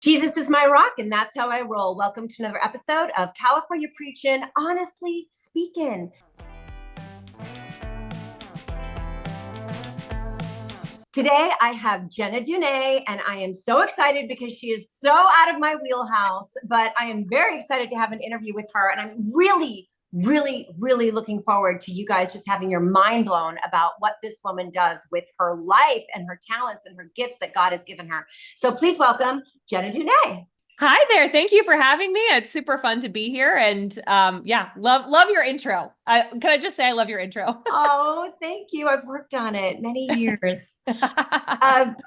Jesus is my rock, and that's how I roll. Welcome to another episode of California Preachin', Honestly Speaking. Today, I have Jena Dunay, and I am so excited because she is so out of my wheelhouse, but I am very excited to have an interview with her, and I'm really looking forward to you guys just having your mind blown about what this woman does with her life and her talents and her gifts that God has given her. So please welcome Jena Dunay. Hi there. Thank you for having me. It's super fun to be here. And love your intro. Can I just say I love your intro? Oh, thank you. I've worked on it many years.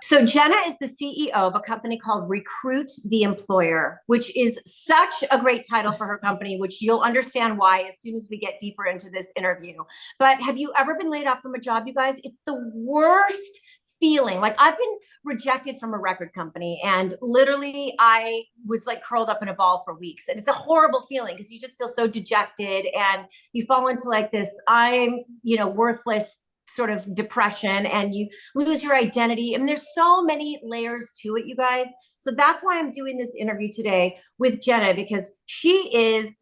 So Jena is the CEO of a company called Recruit the Employer, which is such a great title for her company, which you'll understand why as soon as we get deeper into this interview. But have you ever been laid off from a job, you guys? It's the worst feeling. Like, I've been rejected from a record company, and literally I was like curled up in a ball for weeks, and it's a horrible feeling because you just feel so dejected and you fall into like this worthless sort of depression, and you lose your identity. I mean, there's so many layers to it, you guys. So that's why I'm doing this interview today with Jena, because she is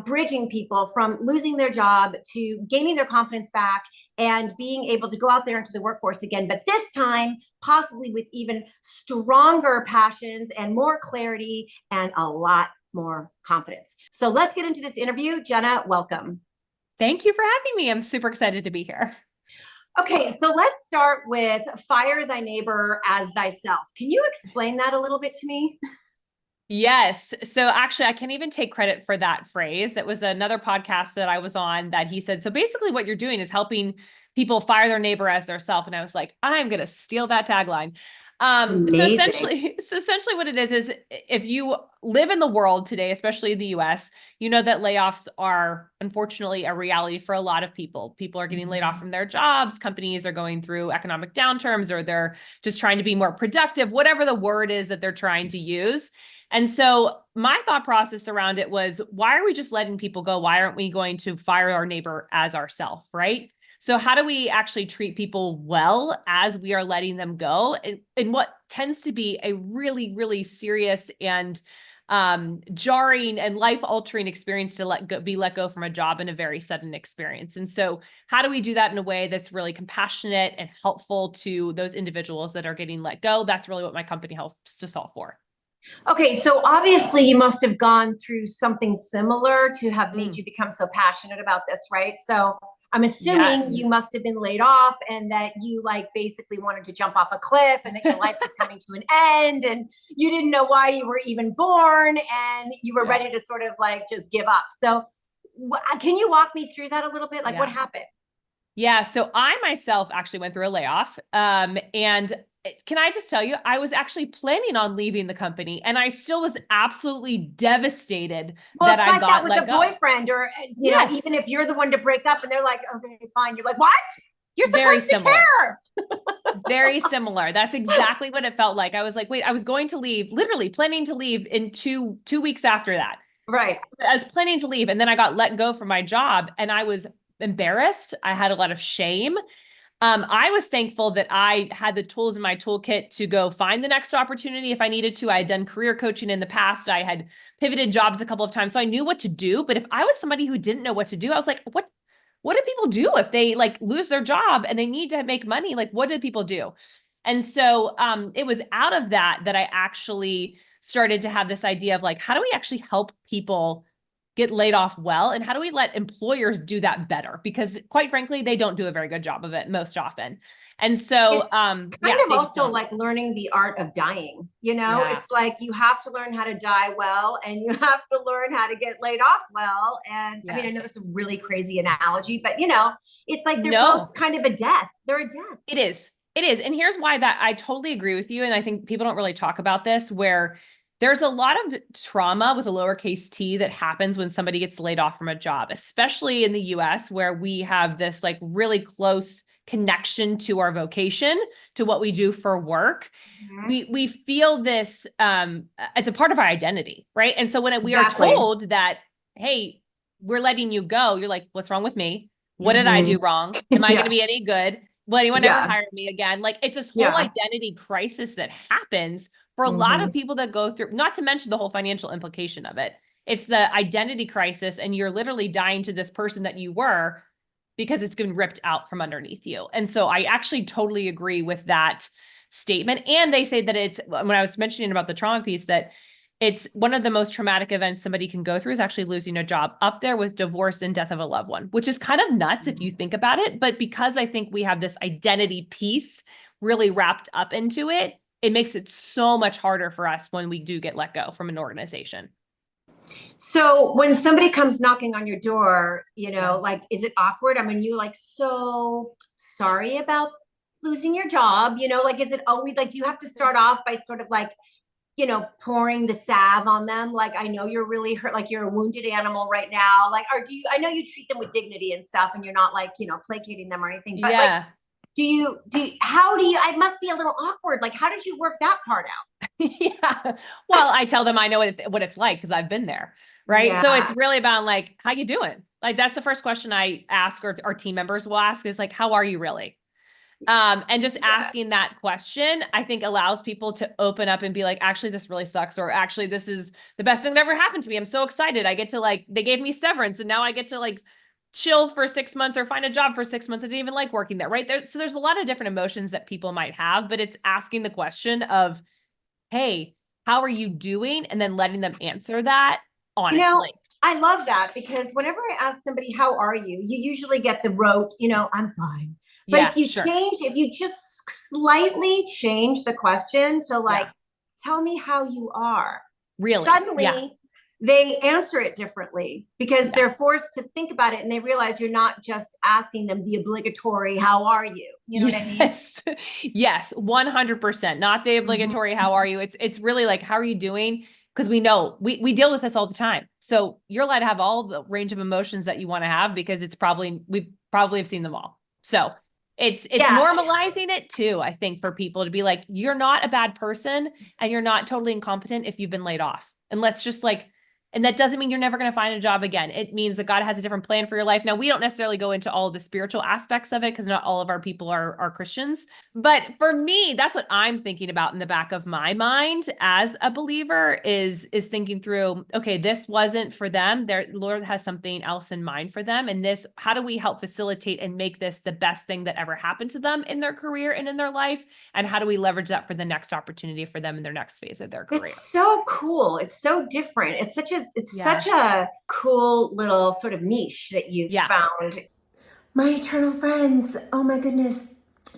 bridging people from losing their job to gaining their confidence back and being able to go out there into the workforce again, but this time possibly with even stronger passions and more clarity and a lot more confidence. So let's get into this interview. Jena, welcome. Thank you for having me. I'm super excited to be here. Okay, so let's start with fire thy neighbor as thyself. Can you explain that a little bit to me? Yes. So actually, I can't even take credit for that phrase. That was another podcast that I was on that he said, so basically what you're doing is helping people fire their neighbor as their self. And I was like, I'm going to steal that tagline. So essentially what it is if you live in the world today, especially in the US, you know that layoffs are unfortunately a reality for a lot of people. People are getting laid off from their jobs. Companies are going through economic downturns, or they're just trying to be more productive, whatever the word is that they're trying to use. And so my thought process around it was, why are we just letting people go? Why aren't we going to fire our neighbor as ourselves, right? So how do we actually treat people well as we are letting them go? And what tends to be a really serious and jarring and life-altering experience to be let go from a job in a very sudden experience. And so how do we do that in a way that's really compassionate and helpful to those individuals that are getting let go? That's really what my company helps to solve for. Okay, so obviously you must have gone through something similar to have made you become so passionate about this, right? So I'm assuming Yes. you must have been laid off and that you like basically wanted to jump off a cliff and that your life was coming to an end and you didn't know why you were even born and you were ready to sort of like just give up. So can you walk me through that a little bit? Like what happened? Yeah. So I myself actually went through a layoff. And can I just tell you, I was actually planning on leaving the company, and I still was absolutely devastated that I got let go. Boyfriend, or even if you're the one to break up and they're like, okay, fine. You're like, what? You're supposed to care. Very similar. That's exactly what it felt like. I was like, wait, I was going to leave, literally planning to leave in two weeks after that. Right. I was planning to leave, and then I got let go from my job, and I was embarrassed. I had a lot of shame. I was thankful that I had the tools in my toolkit to go find the next opportunity if I needed to. I had done career coaching in the past. I had pivoted jobs a couple of times, so I knew what to do. But if I was somebody who didn't know what to do, I was like, what do people do if they like lose their job and they need to make money? Like, what do people do? And so it was out of that I actually started to have this idea of like, how do we actually help people get laid off well? And how do we let employers do that better? Because quite frankly, they don't do a very good job of it most often. And so, also like learning the art of dying, it's like you have to learn how to die well, and you have to learn how to get laid off well. And I mean, I know it's a really crazy analogy, but it's like they're both kind of a death. They're a death. It is. And here's why that I totally agree with you. And I think people don't really talk about this, where there's a lot of trauma with a lowercase t that happens when somebody gets laid off from a job, especially in the US, where we have this like really close connection to our vocation, to what we do for work. Mm-hmm. We feel this as a part of our identity, right? And so when we are told that, hey, we're letting you go, you're like, what's wrong with me? What did I do wrong? Am I going to be any good? Will anyone ever hire me again? Like, it's this whole identity crisis that happens For a lot Mhm. of people that go through, not to mention the whole financial implication of it, it's the identity crisis, and you're literally dying to this person that you were because it's been ripped out from underneath you. And so I actually totally agree with that statement. And they say that it's, when I was mentioning about the trauma piece, that it's one of the most traumatic events somebody can go through is actually losing a job, up there with divorce and death of a loved one, which is kind of nuts if you think about it. But because I think we have this identity piece really wrapped up into it, it makes it so much harder for us when we do get let go from an organization. So when somebody comes knocking on your door, Yeah. like, is it awkward? I mean, you like, so sorry about losing your job, like, is it always like, do you have to start off by sort of like, pouring the salve on them? Like, I know you're really hurt, like you're a wounded animal right now. Like, or I know you treat them with dignity and stuff and you're not like, placating them or anything, but like, Yeah. how do you, it must be a little awkward. Like, how did you work that part out? Yeah. Well, I tell them I know what it's like because I've been there. Right. So it's Yeah. really about like, how you doing? Like, that's the first question I ask, or our team members will ask, is like, how are you really? And just Yeah. asking that question, I think, allows people to open up and be like, actually, this really sucks. Or actually, this is the best thing that ever happened to me. I'm so excited. I get to like, they gave me severance and now I get to like chill for 6 months or find a job for 6 months. I didn't even like working there. Right there. So there's a lot of different emotions that people might have, but it's asking the question of, hey, how are you doing? And then letting them answer that You know, honestly. I love that because whenever I ask somebody, how are you? You usually get the rote, I'm fine. But Yeah, sure. if you just slightly change the question to like, Yeah, tell me how you are, really. Yeah, suddenly they answer it differently because yeah. they're forced to think about it and they realize you're not just asking them the obligatory, how are you? You know what I mean? Yes. Yes, 100%. Not the obligatory, Mm-hmm. how are you? It's really like, how are you doing? Because we know we deal with this all the time. So you're allowed to have all the range of emotions that you want to have because we probably have seen them all. So it's Yeah. normalizing it too, I think, for people to be like, you're not a bad person and you're not totally incompetent if you've been laid off. And let's just like, and that doesn't mean you're never going to find a job again. It means that God has a different plan for your life. Now, we don't necessarily go into all the spiritual aspects of it because not all of our people are Christians. But for me, that's what I'm thinking about in the back of my mind as a believer is thinking through, okay, this wasn't for them. Their Lord has something else in mind for them. And this, how do we help facilitate and make this the best thing that ever happened to them in their career and in their life? And how do we leverage that for the next opportunity for them in their next phase of their career? It's so cool. It's so different. It's Yeah. such a cool little sort of niche that you've Yeah. found. My eternal friends, oh my goodness,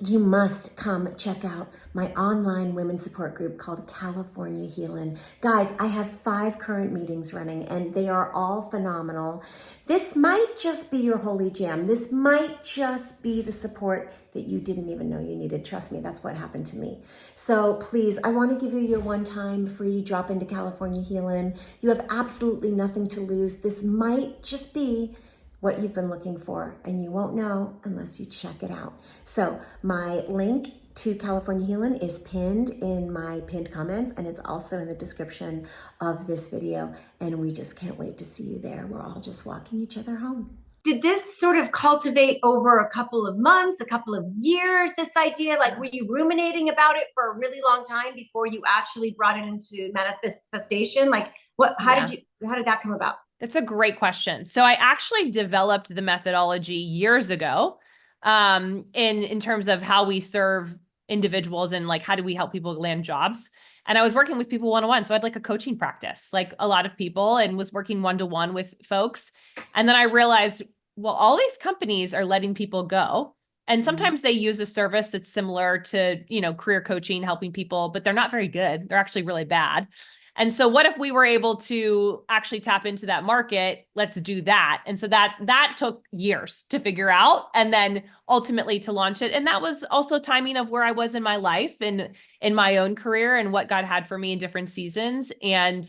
you must come check out my online women's support group called California Healin'. Guys, I have 5 current meetings running and they are all phenomenal. This might just be your holy gem. This might just be the support that you didn't even know you needed. Trust me, that's what happened to me. So please, I want to give you your one-time free drop into California Healin'. You have absolutely nothing to lose. This might just be what you've been looking for, and you won't know unless you check it out. So my link to California Healin' is pinned in my pinned comments, and it's also in the description of this video, and we just can't wait to see you there. We're all just walking each other home. Did this sort of cultivate over a couple of months, a couple of years, this idea? Like, were you ruminating about it for a really long time before you actually brought it into manifestation? Like, how did that come about? That's a great question. So I actually developed the methodology years ago, in terms of how we serve individuals and like how do we help people land jobs. And I was working with people one-on-one. So I had like a coaching practice, like a lot of people, and was working one-to-one with folks. And then I realized, well, all these companies are letting people go. And sometimes they use a service that's similar to, career coaching, helping people, but they're not very good. They're actually really bad. And so what if we were able to actually tap into that market? Let's do that. And so that took years to figure out and then ultimately to launch it. And that was also timing of where I was in my life and in my own career and what God had for me in different seasons. And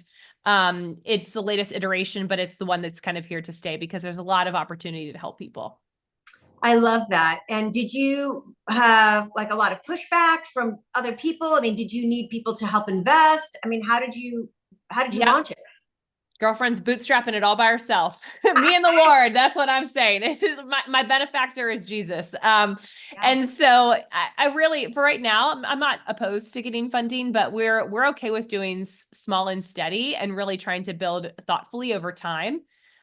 it's the latest iteration, but it's the one that's kind of here to stay because there's a lot of opportunity to help people. I love that. And did you have like a lot of pushback from other people? I mean, did you need people to help invest? I mean, how did you Yeah. launch it? Girlfriend's bootstrapping it all by herself. Me and the Lord. That's what I'm saying. It's my benefactor is Jesus. And so I really, for right now, I'm not opposed to getting funding, but we're okay with doing small and steady and really trying to build thoughtfully over time.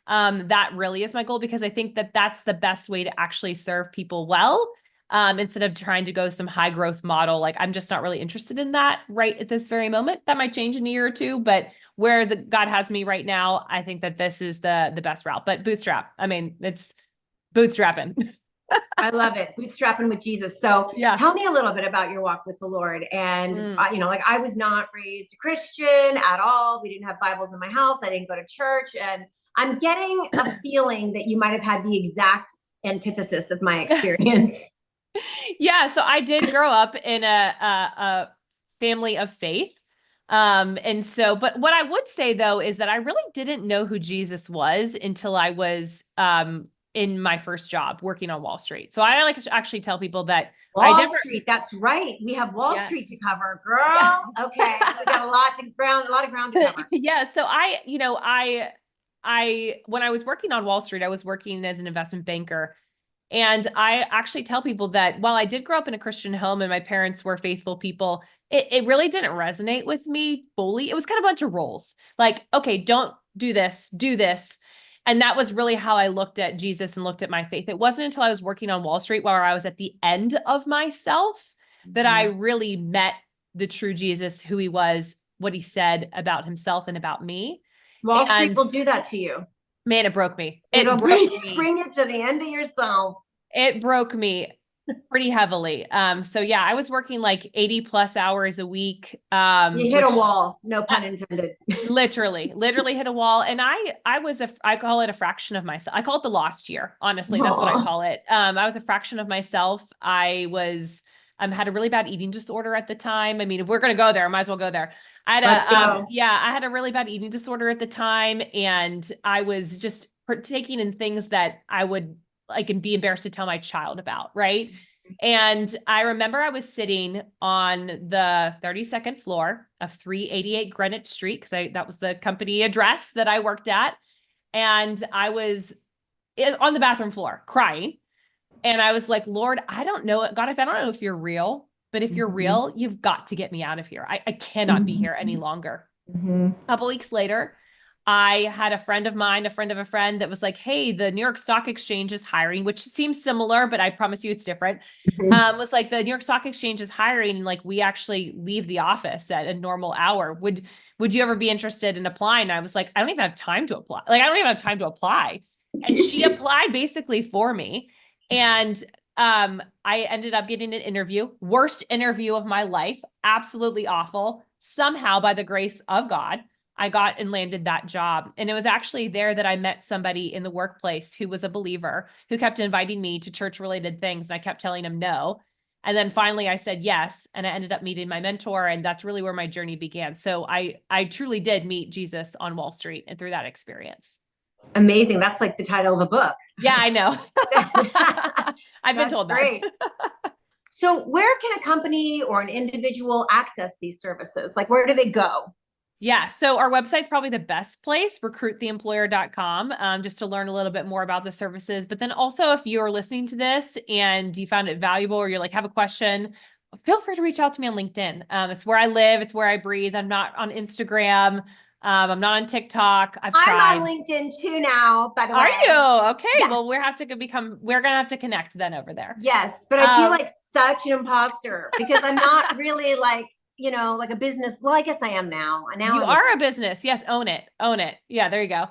That really is my goal, because I think that that's the best way to actually serve people well. Instead of trying to go some high growth model. Like, I'm just not really interested in that right at this very moment. That might change in a year or two, but where God has me right now, I think that this is the best route. But bootstrap, I mean, it's bootstrapping. I love it. Bootstrapping with Jesus. So Yeah. tell me a little bit about your walk with the Lord. And, like, I was not raised a Christian at all. We didn't have Bibles in my house. I didn't go to church. And I'm getting a feeling that you might have had the exact antithesis of my experience. Yeah. So I did grow up in a family of faith. And so, but what I would say though, is that I really didn't know who Jesus was until I was, in my first job working on Wall Street. So I like to actually tell people that Wall Street. That's right. We have Wall Street to cover, girl. Yeah. Okay. We got a lot of ground to cover. Yeah. So when I was working on Wall Street, I was working as an investment banker. And I actually tell people that while I did grow up in a Christian home and my parents were faithful people, it really didn't resonate with me fully. It was kind of a bunch of roles. Like, okay, don't do this, do this. And that was really how I looked at Jesus and looked at my faith. It wasn't until I was working on Wall Street, where I was at the end of myself, that I really met the true Jesus, who he was, what he said about himself and about me. Wall Street will do that to you. Man, it broke me. It'll bring it to the end of yourself. It broke me pretty heavily. So yeah, I was working like 80 plus hours a week. You hit a wall, no pun intended. literally hit a wall. And I call it a fraction of myself. I call it the lost year. Honestly, that's what I call it. I was a fraction of myself. I had a really bad eating disorder at the time. I mean, if we're going to go there, I might as well go there. I had a really bad eating disorder at the time. And I was just partaking in things that I would and be embarrassed to tell my child about. Right. And I remember I was sitting on the 32nd floor of 388 Greenwich Street, because that was the company address that I worked at. And I was on the bathroom floor crying. And I was like, Lord, I don't know. God, I don't know if you're real, but if you're real, you've got to get me out of here. I cannot be here any longer. A couple weeks later, I had a friend of mine, a friend of a friend, that was like, hey, the New York Stock Exchange is hiring, which seems similar, but I promise you it's different. Was like, the New York Stock Exchange is hiring, and like, we actually leave the office at a normal hour. Would you ever be interested in applying? And I was like, I don't even have time to apply. Like, I don't even have time to apply. And she applied basically for me. And I ended up getting an interview, worst interview of my life, absolutely awful. Somehow, by the grace of God, I got and landed that job. And it was actually there that I met somebody in the workplace who was a believer, who kept inviting me to church related things. And I kept telling him no. And then finally I said yes. And I ended up meeting my mentor. And that's really where my journey began. So I truly did meet Jesus on Wall Street and through that experience. Amazing. That's like the title of a book. Yeah, I know. I've been told great. That. So where can a company or an individual access these services? Like, where do they go? Yeah. So our website's probably the best place, recruittheemployer.com, just to learn a little bit more about the services. But then also, if you're listening to this and you found it valuable, or you're like, have a question, feel free to reach out to me on LinkedIn. It's where I live. It's where I breathe. I'm not on Instagram. I'm not on TikTok. I'm on LinkedIn too now, by the way. Are you? Okay. Yes. Well, we're going to have to connect then over there. Yes. But I feel like such an imposter, because I'm not really like a business. Well, I guess I am now. You are a business. Yes. Own it. Yeah, there you go.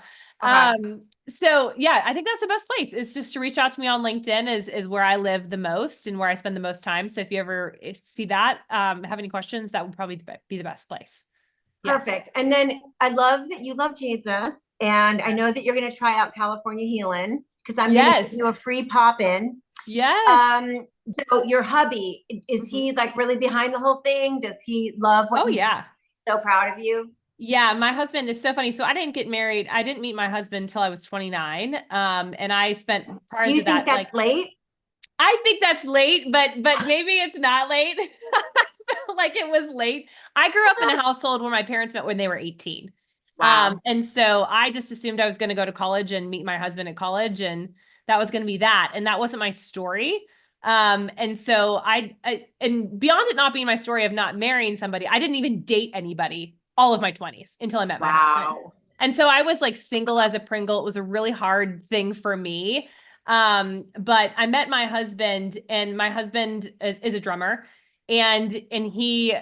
So yeah, I think that's the best place, is just to reach out to me on LinkedIn is where I live the most and where I spend the most time. So if you ever see that, have any questions, that would probably be the best place. Perfect. And then I love that you love Jesus. And I know that you're going to try out California Healing, because I'm going to give you a free pop-in. Yes. So your hubby, is he like really behind the whole thing? Does he love what you do? So proud of you. Yeah. My husband is so funny. So I didn't get married. I didn't meet my husband until I was 29. And I spent prior to that. Do you think that's late? I think that's late, but maybe it's not late. Like, it was late. I grew up in a household where my parents met when they were 18. Wow. And so I just assumed I was going to go to college and meet my husband at college, and that was going to be that. And that wasn't my story. And so and beyond it not being my story of not marrying somebody, I didn't even date anybody all of my 20s until I met my husband. Wow. And so I was like single as a Pringle. It was a really hard thing for me. But I met my husband, and my husband is a drummer, and he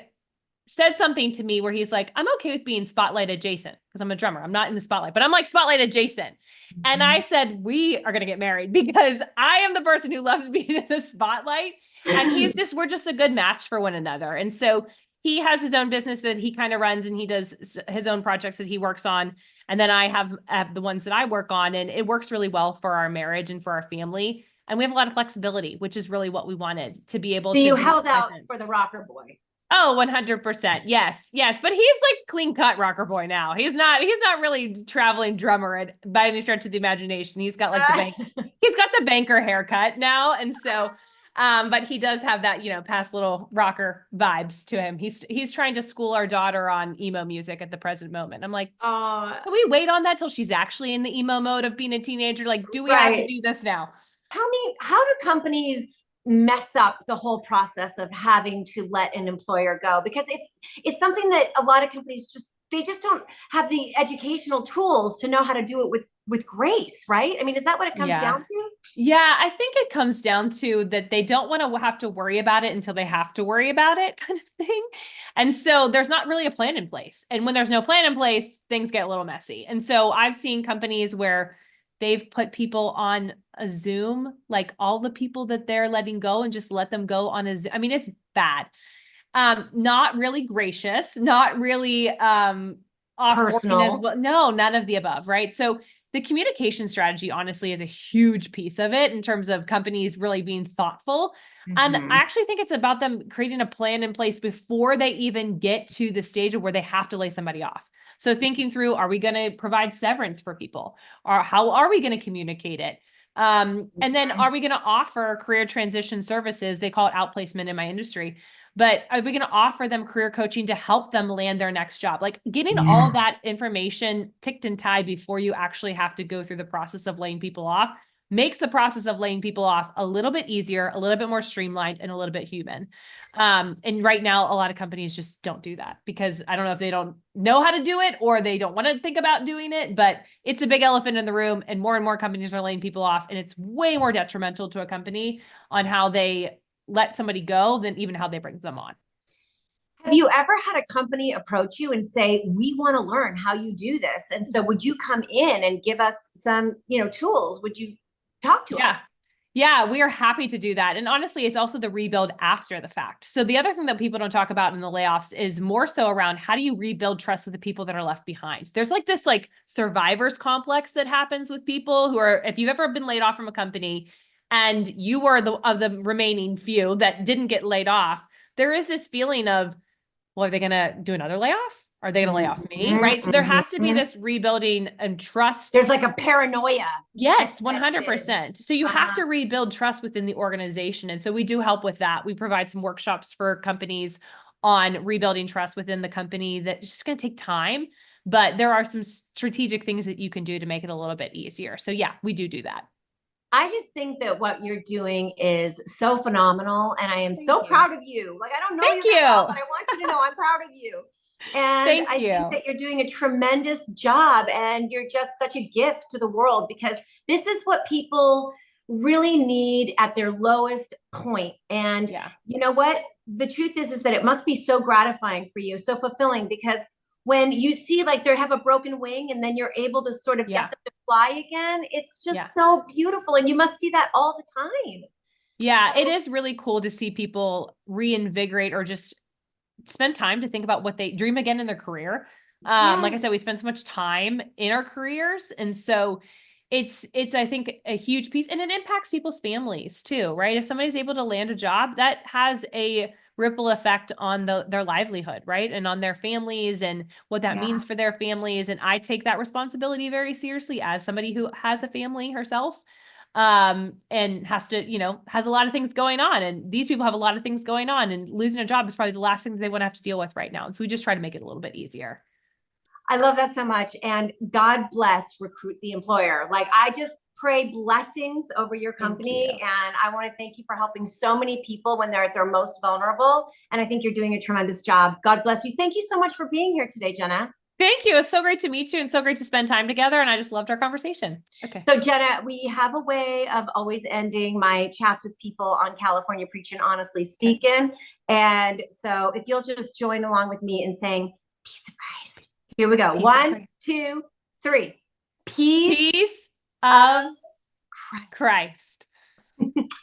said something to me where he's like, I'm okay with being spotlight adjacent because I'm a drummer. I'm not in the spotlight, but I'm like spotlight adjacent. And I said, we are going to get married because I am the person who loves being in the spotlight. And we're just a good match for one another. And so he has his own business that he kind of runs, and he does his own projects that he works on. And then I have the ones that I work on, and it works really well for our marriage and for our family. And we have a lot of flexibility, which is really what we wanted, to be able So to you be held out present. for the rocker boy. Oh, 100%. Yes. Yes. But he's like clean cut rocker boy now. He's not really traveling drummer by any stretch of the imagination. He's got like he's got the banker haircut now. And so, but he does have that, past little rocker vibes to him. He's trying to school our daughter on emo music at the present moment. I'm like, can we wait on that till she's actually in the emo mode of being a teenager? Like, do we have to do this now? Tell me, how do companies mess up the whole process of having to let an employer go? Because it's something that a lot of companies just don't have the educational tools to know how to do it with grace, right? I mean, is that what it comes down to? Yeah, I think it comes down to that they don't want to have to worry about it until they have to worry about it, kind of thing. And so there's not really a plan in place. And when there's no plan in place, things get a little messy. And so I've seen companies where they've put people on a Zoom, like all the people that they're letting go, and just let them go on a Zoom. I mean, it's bad. Not really gracious, not really off-putting as Personal. well. No, none of the above, right? So the communication strategy, honestly, is a huge piece of it in terms of companies really being thoughtful. And I actually think it's about them creating a plan in place before they even get to the stage of where they have to lay somebody off. So thinking through, are we going to provide severance for people? Or how are we going to communicate it? And then are we going to offer career transition services? They call it outplacement in my industry. But are we going to offer them career coaching to help them land their next job? Like getting all that information ticked and tied before you actually have to go through the process of laying people off makes the process of laying people off a little bit easier, a little bit more streamlined, and a little bit human. And right now, a lot of companies just don't do that because I don't know if they don't know how to do it or they don't want to think about doing it, but it's a big elephant in the room, and more companies are laying people off, and it's way more detrimental to a company on how they let somebody go than even how they bring them on. Have you ever had a company approach you and say, we want to learn how you do this? And so would you come in and give us some, tools? Would you talk to us? Yeah, we are happy to do that. And honestly, it's also the rebuild after the fact. So the other thing that people don't talk about in the layoffs is more so around how do you rebuild trust with the people that are left behind? There's like this like survivors complex that happens with people who are, if you've ever been laid off from a company and you were of the remaining few that didn't get laid off, there is this feeling of, well, are they going to do another layoff? Are they going to lay off me? Right. So there has to be this rebuilding and trust. There's like a paranoia. Yes, 100%. So you have to rebuild trust within the organization. And so we do help with that. We provide some workshops for companies on rebuilding trust within the company that's just going to take time, but there are some strategic things that you can do to make it a little bit easier. So yeah, we do that. I just think that what you're doing is so phenomenal, and I am so proud of you. Like, I don't know you that well, but I want you to know I'm proud of you. And I think that you're doing a tremendous job, and you're just such a gift to the world, because this is what people really need at their lowest point. And you know what? The truth is that it must be so gratifying for you, so fulfilling, because when you see like they have a broken wing and then you're able to sort of get them to fly again, it's just so beautiful. And you must see that all the time. Yeah, so it is really cool to see people reinvigorate or just spend time to think about what they dream again in their career. Like I said, we spend so much time in our careers. And so it's, I think, a huge piece, and it impacts people's families too, right? If somebody's able to land a job, that has a ripple effect on their livelihood, right? And on their families and what that means for their families. And I take that responsibility very seriously as somebody who has a family herself, and has to, has a lot of things going on. And these people have a lot of things going on, and losing a job is probably the last thing they want to have to deal with right now. And so we just try to make it a little bit easier. I love that so much. And God bless Recruit the Employer. Like, I just pray blessings over your company. And I want to thank you for helping so many people when they're at their most vulnerable. And I think you're doing a tremendous job. God bless you. Thank you so much for being here today, Jena. Thank you. It's so great to meet you and so great to spend time together. And I just loved our conversation. Okay. So Jena, we have a way of always ending my chats with people on California Preaching Honestly Speaking. And so if you'll just join along with me in saying, peace of Christ. Here we go. Peace 1, 2, 3. Peace of Christ.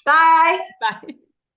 Bye. Bye.